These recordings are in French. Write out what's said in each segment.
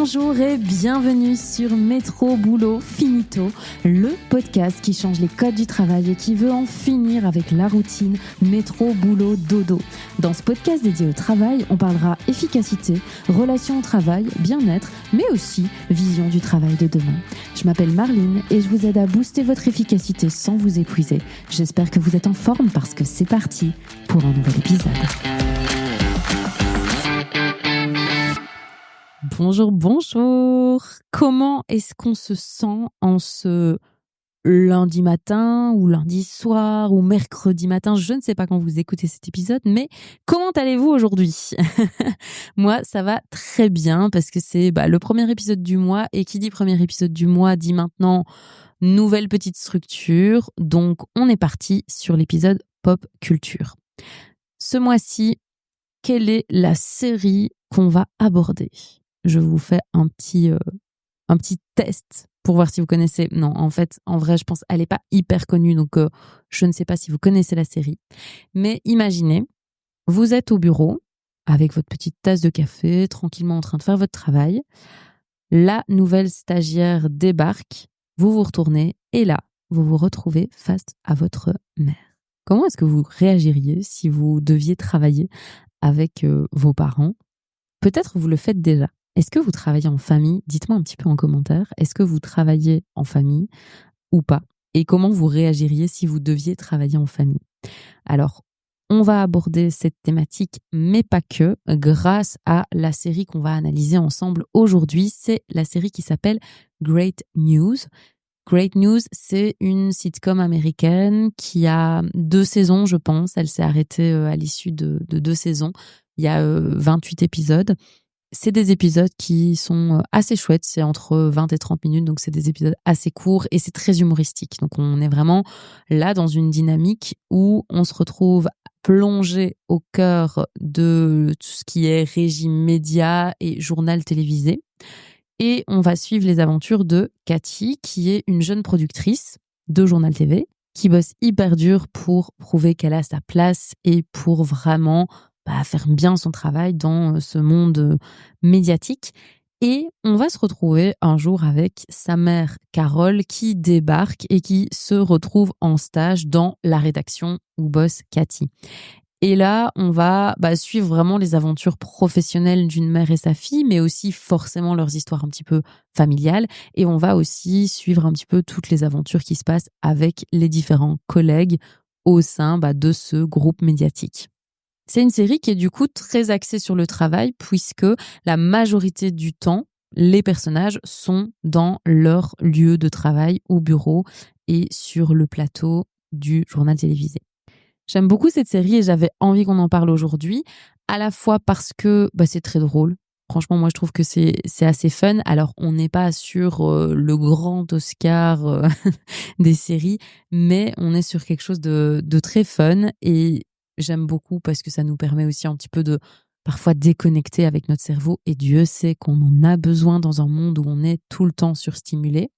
Bonjour et bienvenue sur Métro Boulot Finito, le podcast qui change les codes du travail et qui veut en finir avec la routine métro boulot dodo. Dans ce podcast dédié au travail, on parlera efficacité, relations au travail, bien-être, mais aussi vision du travail de demain. Je m'appelle Marline et je vous aide à booster votre efficacité sans vous épuiser. J'espère que vous êtes en forme parce que c'est parti pour un nouvel épisode. Bonjour. Comment est-ce qu'on se sent en ce lundi matin ou lundi soir ou mercredi matin? Je ne sais pas quand vous écoutez cet épisode, mais comment allez-vous aujourd'hui? Moi, ça va très bien parce que c'est le premier épisode du mois et qui dit premier épisode du mois dit maintenant nouvelle petite structure. Donc, on est parti sur l'épisode pop culture. Ce mois-ci, quelle est la série qu'on va aborder? Je vous fais un petit test pour voir si vous connaissez. Non, en vrai, je pense qu'elle n'est pas hyper connue, donc je ne sais pas si vous connaissez la série. Mais imaginez, vous êtes au bureau avec votre petite tasse de café, tranquillement en train de faire votre travail. La nouvelle stagiaire débarque, vous vous retournez et là, vous vous retrouvez face à votre mère. Comment est-ce que vous réagiriez si vous deviez travailler avec vos parents? Peut-être vous le faites déjà. Est-ce que vous travaillez en famille? Dites-moi un petit peu en commentaire. Est-ce que vous travaillez en famille ou pas? Et comment vous réagiriez si vous deviez travailler en famille? Alors, on va aborder cette thématique, mais pas que, grâce à la série qu'on va analyser ensemble aujourd'hui. C'est la série qui s'appelle Great News. Great News, c'est une sitcom américaine qui a 2 saisons, je pense. Elle s'est arrêtée à l'issue de 2 saisons. Il y a 28 épisodes. C'est des épisodes qui sont assez chouettes, c'est entre 20 et 30 minutes, donc c'est des épisodes assez courts et c'est très humoristique. Donc on est vraiment là dans une dynamique où on se retrouve plongé au cœur de tout ce qui est régime média et journal télévisé. Et on va suivre les aventures de Cathy, qui est une jeune productrice de journal TV, qui bosse hyper dur pour prouver qu'elle a sa place et pour vraiment faire bien son travail dans ce monde médiatique. Et on va se retrouver un jour avec sa mère Carole qui débarque et qui se retrouve en stage dans la rédaction où bosse Cathy. Et là, on va suivre vraiment les aventures professionnelles d'une mère et sa fille, mais aussi forcément leurs histoires un petit peu familiales. Et on va aussi suivre un petit peu toutes les aventures qui se passent avec les différents collègues au sein de ce groupe médiatique. C'est une série qui est du coup très axée sur le travail puisque la majorité du temps, les personnages sont dans leur lieu de travail, au bureau et sur le plateau du journal télévisé. J'aime beaucoup cette série et j'avais envie qu'on en parle aujourd'hui, à la fois parce que c'est très drôle. Franchement, moi, je trouve que c'est assez fun. Alors, on n'est pas sur le grand Oscar des séries, mais on est sur quelque chose de très fun et j'aime beaucoup parce que ça nous permet aussi un petit peu de parfois déconnecter avec notre cerveau et Dieu sait qu'on en a besoin dans un monde où on est tout le temps surstimulé.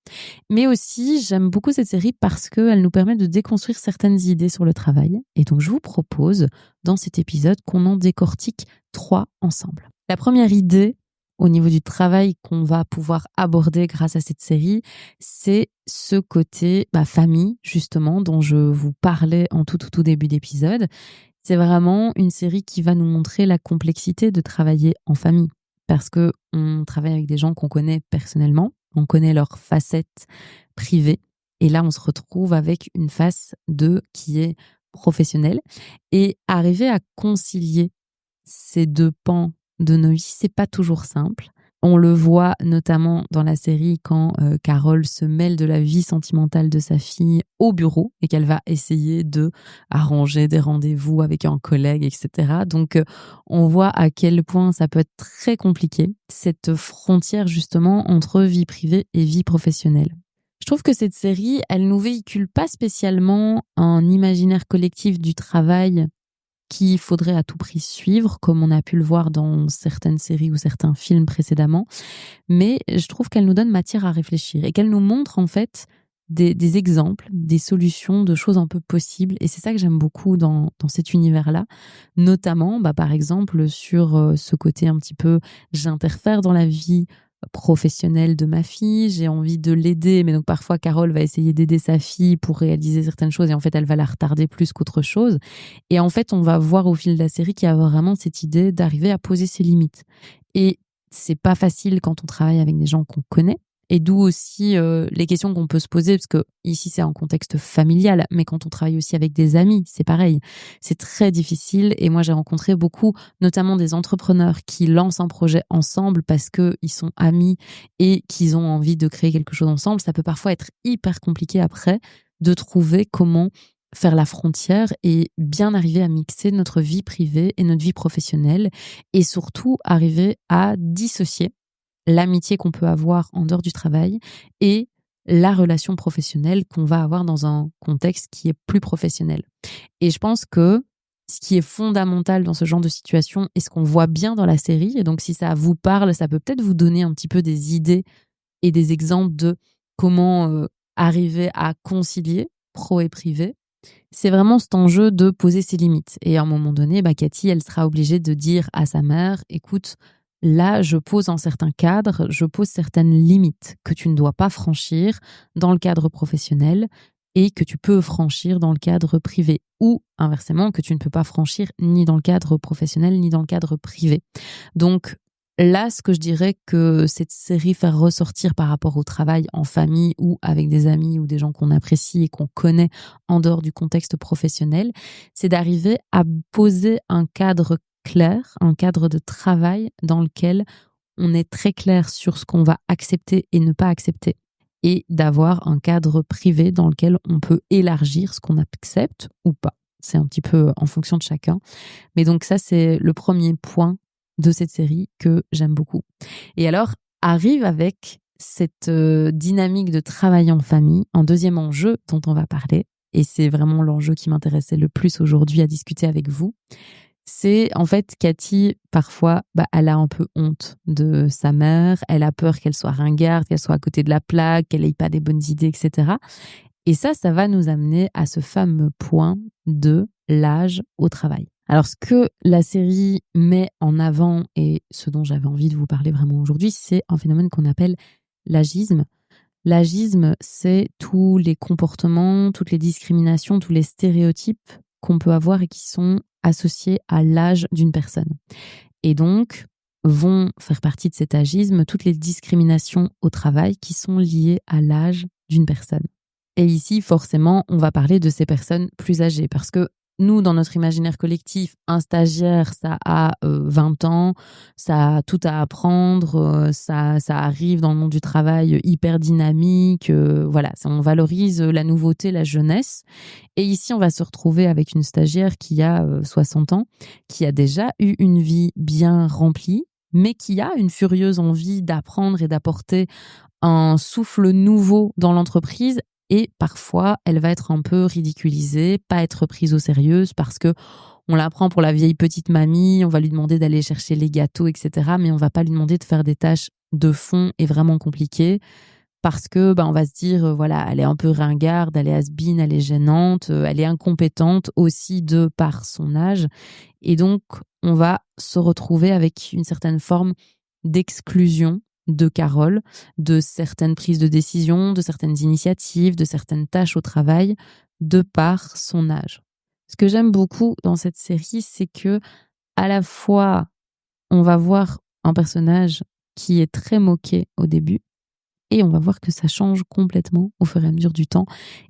Mais aussi, j'aime beaucoup cette série parce qu'elle nous permet de déconstruire certaines idées sur le travail. Et donc, je vous propose dans cet épisode qu'on en décortique 3 ensemble. La première idée au niveau du travail qu'on va pouvoir aborder grâce à cette série, c'est ce côté famille, justement, dont je vous parlais en tout début d'épisode. C'est vraiment une série qui va nous montrer la complexité de travailler en famille. Parce que on travaille avec des gens qu'on connaît personnellement, on connaît leurs facettes privées. Et là, on se retrouve avec une face qui est professionnelle. Et arriver à concilier ces 2 pans de nos vies, c'est pas toujours simple. On le voit notamment dans la série quand Carole se mêle de la vie sentimentale de sa fille au bureau et qu'elle va essayer de arranger des rendez-vous avec un collègue, etc. Donc, on voit à quel point ça peut être très compliqué, cette frontière justement entre vie privée et vie professionnelle. Je trouve que cette série, elle nous véhicule pas spécialement un imaginaire collectif du travail qu'il faudrait à tout prix suivre, comme on a pu le voir dans certaines séries ou certains films précédemment. Mais je trouve qu'elle nous donne matière à réfléchir et qu'elle nous montre en fait des exemples, des solutions, de choses un peu possibles. Et c'est ça que j'aime beaucoup dans cet univers-là. Notamment, par exemple, sur ce côté un petit peu j'interfère dans la vie professionnelle de ma fille, j'ai envie de l'aider, mais donc parfois Carole va essayer d'aider sa fille pour réaliser certaines choses et en fait elle va la retarder plus qu'autre chose. Et en fait on va voir au fil de la série qu'il y a vraiment cette idée d'arriver à poser ses limites. Et c'est pas facile quand on travaille avec des gens qu'on connaît. Et d'où aussi les questions qu'on peut se poser, parce que ici c'est un contexte familial, mais quand on travaille aussi avec des amis, c'est pareil. C'est très difficile. Et moi j'ai rencontré beaucoup, notamment des entrepreneurs qui lancent un projet ensemble parce que ils sont amis et qu'ils ont envie de créer quelque chose ensemble. Ça peut parfois être hyper compliqué après de trouver comment faire la frontière et bien arriver à mixer notre vie privée et notre vie professionnelle et surtout arriver à dissocier l'amitié qu'on peut avoir en dehors du travail et la relation professionnelle qu'on va avoir dans un contexte qui est plus professionnel. Et je pense que ce qui est fondamental dans ce genre de situation et ce qu'on voit bien dans la série, et donc si ça vous parle, ça peut peut-être vous donner un petit peu des idées et des exemples de comment arriver à concilier pro et privé, c'est vraiment cet enjeu de poser ses limites. Et à un moment donné, Cathy, elle sera obligée de dire à sa mère, écoute, là, je pose en certains cadres, je pose certaines limites que tu ne dois pas franchir dans le cadre professionnel et que tu peux franchir dans le cadre privé. Ou inversement, que tu ne peux pas franchir ni dans le cadre professionnel ni dans le cadre privé. Donc, là, ce que je dirais que cette série fait ressortir par rapport au travail en famille ou avec des amis ou des gens qu'on apprécie et qu'on connaît en dehors du contexte professionnel, c'est d'arriver à poser un cadre clair, un cadre de travail dans lequel on est très clair sur ce qu'on va accepter et ne pas accepter et d'avoir un cadre privé dans lequel on peut élargir ce qu'on accepte ou pas. C'est un petit peu en fonction de chacun. Mais donc ça, c'est le premier point de cette série que j'aime beaucoup. Et alors, arrive avec cette dynamique de travail en famille, un deuxième enjeu dont on va parler, et c'est vraiment l'enjeu qui m'intéressait le plus aujourd'hui à discuter avec vous. C'est en fait Cathy, parfois, elle a un peu honte de sa mère, elle a peur qu'elle soit ringarde, qu'elle soit à côté de la plaque, qu'elle n'ait pas des bonnes idées, etc. Et ça va nous amener à ce fameux point de l'âge au travail. Alors, ce que la série met en avant et ce dont j'avais envie de vous parler vraiment aujourd'hui, c'est un phénomène qu'on appelle l'agisme. L'agisme, c'est tous les comportements, toutes les discriminations, tous les stéréotypes qu'on peut avoir et qui sont associés à l'âge d'une personne. Et donc, vont faire partie de cet agisme toutes les discriminations au travail qui sont liées à l'âge d'une personne. Et ici, forcément, on va parler de ces personnes plus âgées parce que nous, dans notre imaginaire collectif, un stagiaire, ça a 20 ans, ça a tout à apprendre, ça arrive dans le monde du travail hyper dynamique. Voilà, on valorise la nouveauté, la jeunesse. Et ici, on va se retrouver avec une stagiaire qui a 60 ans, qui a déjà eu une vie bien remplie, mais qui a une furieuse envie d'apprendre et d'apporter un souffle nouveau dans l'entreprise. Et parfois, elle va être un peu ridiculisée, pas être prise au sérieux parce que on la prend pour la vieille petite mamie, on va lui demander d'aller chercher les gâteaux, etc. Mais on va pas lui demander de faire des tâches de fond et vraiment compliquées parce que on va se dire, voilà, elle est un peu ringarde, elle est has-been, elle est gênante, elle est incompétente aussi de par son âge. Et donc, on va se retrouver avec une certaine forme d'exclusion de Carole, de certaines prises de décision, de certaines initiatives, de certaines tâches au travail, de par son âge. Ce que j'aime beaucoup dans cette série, c'est que à la fois, on va voir un personnage qui est très moqué au début, et on va voir que ça change complètement au fur et à mesure du temps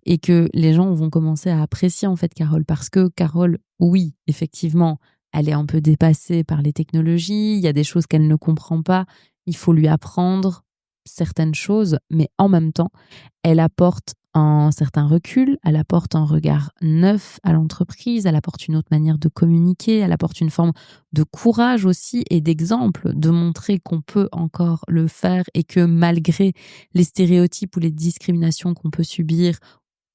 et que les gens vont commencer à apprécier en fait Carole parce que Carole, oui, effectivement, elle est un peu dépassée par les technologies, il y a des choses qu'elle ne comprend pas, il faut lui apprendre certaines choses, mais en même temps, elle apporte un certain recul, elle apporte un regard neuf à l'entreprise, elle apporte une autre manière de communiquer, elle apporte une forme de courage aussi et d'exemple, de montrer qu'on peut encore le faire et que malgré les stéréotypes ou les discriminations qu'on peut subir,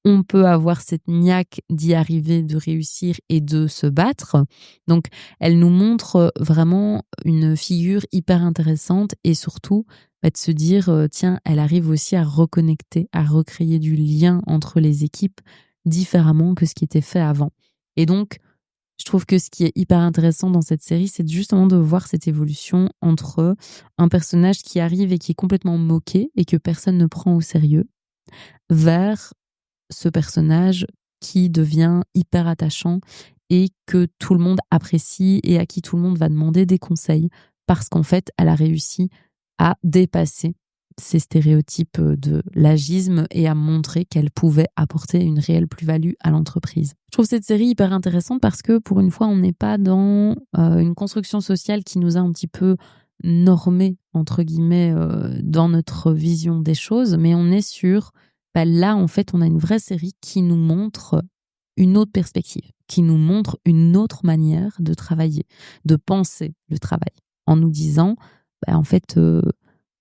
on peut avoir cette niaque d'y arriver, de réussir et de se battre. Donc, elle nous montre vraiment une figure hyper intéressante et surtout de se dire, tiens, elle arrive aussi à reconnecter, à recréer du lien entre les équipes différemment que ce qui était fait avant. Et donc, Je trouve que ce qui est hyper intéressant dans cette série, c'est justement de voir cette évolution entre un personnage qui arrive et qui est complètement moqué et que personne ne prend au sérieux, vers ce personnage qui devient hyper attachant et que tout le monde apprécie et à qui tout le monde va demander des conseils parce qu'en fait, elle a réussi à dépasser ces stéréotypes de l'agisme et à montrer qu'elle pouvait apporter une réelle plus-value à l'entreprise. Je trouve cette série hyper intéressante parce que pour une fois, on n'est pas dans une construction sociale qui nous a un petit peu normé, entre guillemets, dans notre vision des choses, mais on est sur là, en fait, on a une vraie série qui nous montre une autre perspective, qui nous montre une autre manière de travailler, de penser le travail, en nous disant, en fait,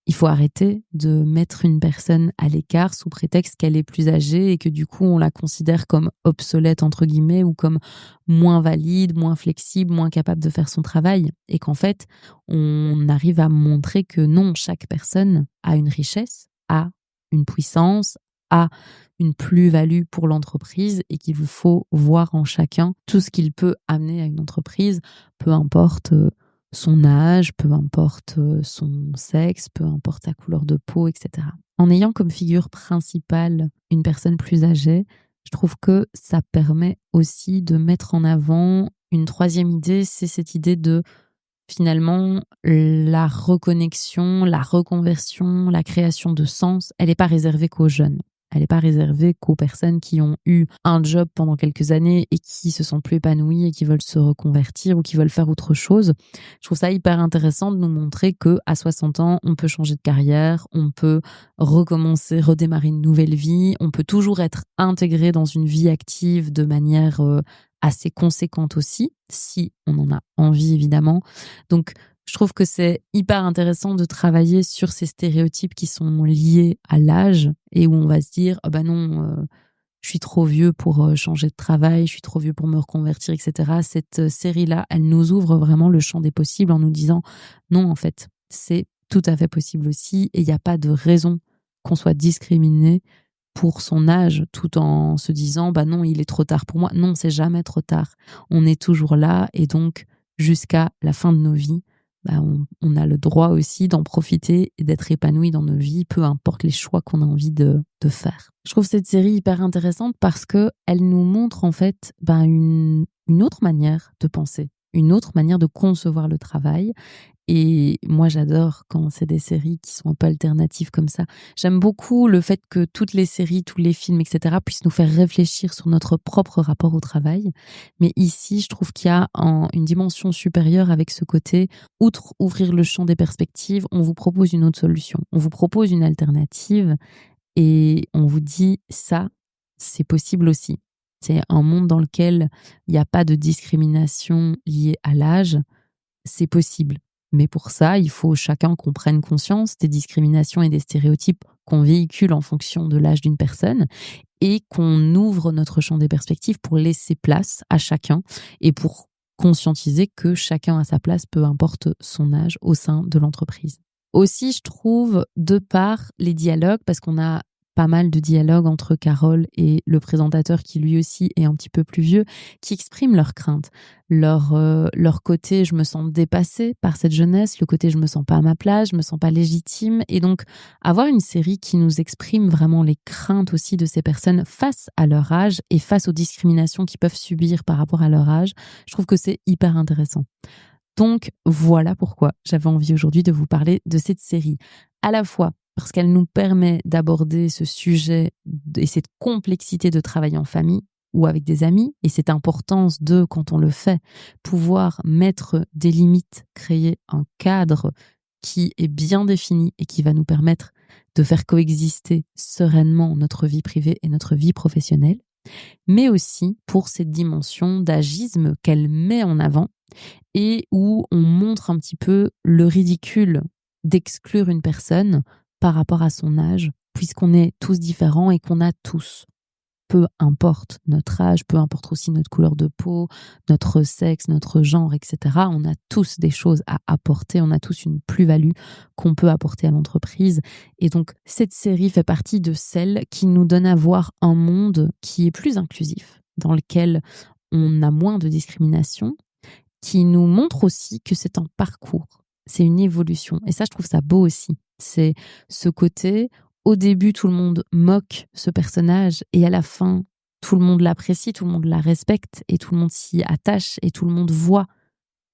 il faut arrêter de mettre une personne à l'écart sous prétexte qu'elle est plus âgée et que du coup, on la considère comme obsolète, entre guillemets, ou comme moins valide, moins flexible, moins capable de faire son travail. Et qu'en fait, on arrive à montrer que non, chaque personne a une richesse, a une puissance, a une plus-value pour l'entreprise et qu'il faut voir en chacun tout ce qu'il peut amener à une entreprise, peu importe son âge, peu importe son sexe, peu importe sa couleur de peau, etc. En ayant comme figure principale une personne plus âgée, je trouve que ça permet aussi de mettre en avant une troisième idée, c'est cette idée de finalement la reconnexion, la reconversion, la création de sens, elle n'est pas réservée qu'aux jeunes. Elle n'est pas réservée qu'aux personnes qui ont eu un job pendant quelques années et qui se sentent plus épanouies et qui veulent se reconvertir ou qui veulent faire autre chose. Je trouve ça hyper intéressant de nous montrer que à 60 ans, on peut changer de carrière, on peut recommencer, redémarrer une nouvelle vie, on peut toujours être intégré dans une vie active de manière assez conséquente aussi, si on en a envie évidemment. Donc, je trouve que c'est hyper intéressant de travailler sur ces stéréotypes qui sont liés à l'âge et où on va se dire ah ben non, je suis trop vieux pour changer de travail, je suis trop vieux pour me reconvertir, etc. Cette série-là, elle nous ouvre vraiment le champ des possibles en nous disant non, en fait, c'est tout à fait possible aussi et il n'y a pas de raison qu'on soit discriminé pour son âge tout en se disant bah non, il est trop tard pour moi. Non, c'est jamais trop tard. On est toujours là et donc jusqu'à la fin de nos vies, on a le droit aussi d'en profiter et d'être épanoui dans nos vies, peu importe les choix qu'on a envie de faire. Je trouve cette série hyper intéressante parce que elle nous montre en fait une autre manière de penser, une autre manière de concevoir le travail. Et moi, j'adore quand c'est des séries qui sont un peu alternatives comme ça. J'aime beaucoup le fait que toutes les séries, tous les films, etc. puissent nous faire réfléchir sur notre propre rapport au travail. Mais ici, je trouve qu'il y a une dimension supérieure avec ce côté, outre ouvrir le champ des perspectives, on vous propose une autre solution. On vous propose une alternative et on vous dit ça, c'est possible aussi. C'est un monde dans lequel il n'y a pas de discrimination liée à l'âge. C'est possible. Mais pour ça, il faut chacun qu'on prenne conscience des discriminations et des stéréotypes qu'on véhicule en fonction de l'âge d'une personne et qu'on ouvre notre champ des perspectives pour laisser place à chacun et pour conscientiser que chacun a sa place, peu importe son âge, au sein de l'entreprise. Aussi, je trouve, de par les dialogues, parce qu'on a pas mal de dialogues entre Carole et le présentateur qui lui aussi est un petit peu plus vieux, qui expriment leurs craintes, leur côté je me sens dépassée par cette jeunesse, le côté je me sens pas à ma place, je me sens pas légitime. Et donc avoir une série qui nous exprime vraiment les craintes aussi de ces personnes face à leur âge et face aux discriminations qu'ils peuvent subir par rapport à leur âge, je trouve que c'est hyper intéressant. Donc voilà pourquoi j'avais envie aujourd'hui de vous parler de cette série. À la fois parce qu'elle nous permet d'aborder ce sujet et cette complexité de travail en famille ou avec des amis, et cette importance de, quand on le fait, pouvoir mettre des limites, créer un cadre qui est bien défini et qui va nous permettre de faire coexister sereinement notre vie privée et notre vie professionnelle, mais aussi pour cette dimension d'agisme qu'elle met en avant et où on montre un petit peu le ridicule d'exclure une personne par rapport à son âge, puisqu'on est tous différents et qu'on a tous, peu importe notre âge, peu importe aussi notre couleur de peau, notre sexe, notre genre, etc. On a tous des choses à apporter, on a tous une plus-value qu'on peut apporter à l'entreprise. Et donc, cette série fait partie de celles qui nous donnent à voir un monde qui est plus inclusif, dans lequel on a moins de discrimination, qui nous montre aussi que c'est un parcours, c'est une évolution. Et ça, je trouve ça beau aussi. C'est ce côté, au début, tout le monde moque ce personnage et à la fin, tout le monde l'apprécie, tout le monde la respecte et tout le monde s'y attache et tout le monde voit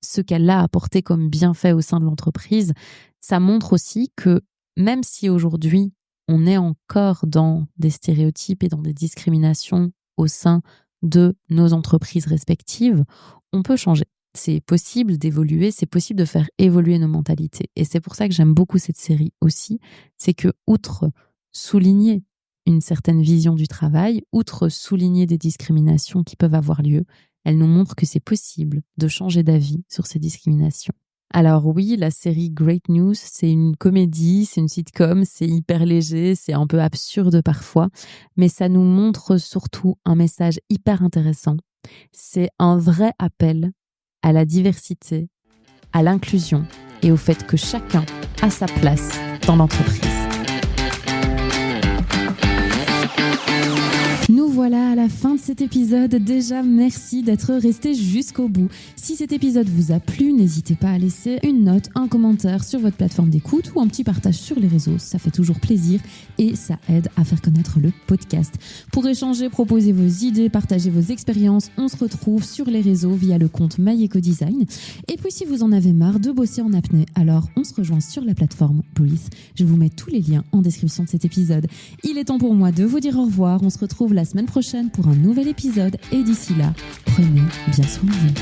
ce qu'elle a apporté comme bienfait au sein de l'entreprise. Ça montre aussi que même si aujourd'hui, on est encore dans des stéréotypes et dans des discriminations au sein de nos entreprises respectives, on peut changer. C'est possible d'évoluer, c'est possible de faire évoluer nos mentalités. Et c'est pour ça que j'aime beaucoup cette série aussi, c'est que outre souligner une certaine vision du travail, outre souligner des discriminations qui peuvent avoir lieu, elle nous montre que c'est possible de changer d'avis sur ces discriminations. Alors oui, la série Great News, c'est une comédie, c'est une sitcom, c'est hyper léger, c'est un peu absurde parfois, mais ça nous montre surtout un message hyper intéressant. C'est un vrai appel à la diversité, à l'inclusion et au fait que chacun a sa place dans l'entreprise. Nous voilà à la fin de cet épisode. Déjà, merci d'être resté jusqu'au bout. Si cet épisode vous a plu, n'hésitez pas à laisser une note, un commentaire sur votre plateforme d'écoute ou un petit partage sur les réseaux. Ça fait toujours plaisir et ça aide à faire connaître le podcast. Pour échanger, proposer vos idées, partager vos expériences, on se retrouve sur les réseaux via le compte MyEcoDesign. Et puis, si vous en avez marre de bosser en apnée, alors on se rejoint sur la plateforme Breathe. Je vous mets tous les liens en description de cet épisode. Il est temps pour moi de vous dire au revoir. On se retrouve la semaine prochaine pour un nouvel épisode et d'ici là, prenez bien soin de vous.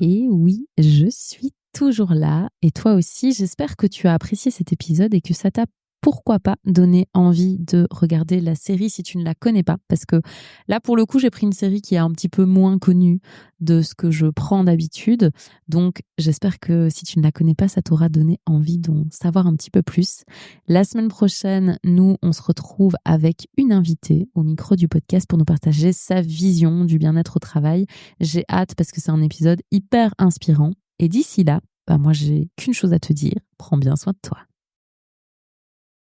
Et oui, je suis toujours là et toi aussi, j'espère que tu as apprécié cet épisode et que ça t'a pourquoi pas donné envie de regarder la série si tu ne la connais pas, parce que là pour le coup j'ai pris une série qui est un petit peu moins connue de ce que je prends d'habitude, donc j'espère que si tu ne la connais pas ça t'aura donné envie d'en savoir un petit peu plus. La semaine prochaine, nous on se retrouve avec une invitée au micro du podcast pour nous partager sa vision du bien-être au travail. J'ai hâte parce que c'est un épisode hyper inspirant et d'ici là, moi j'ai qu'une chose à te dire, prends bien soin de toi.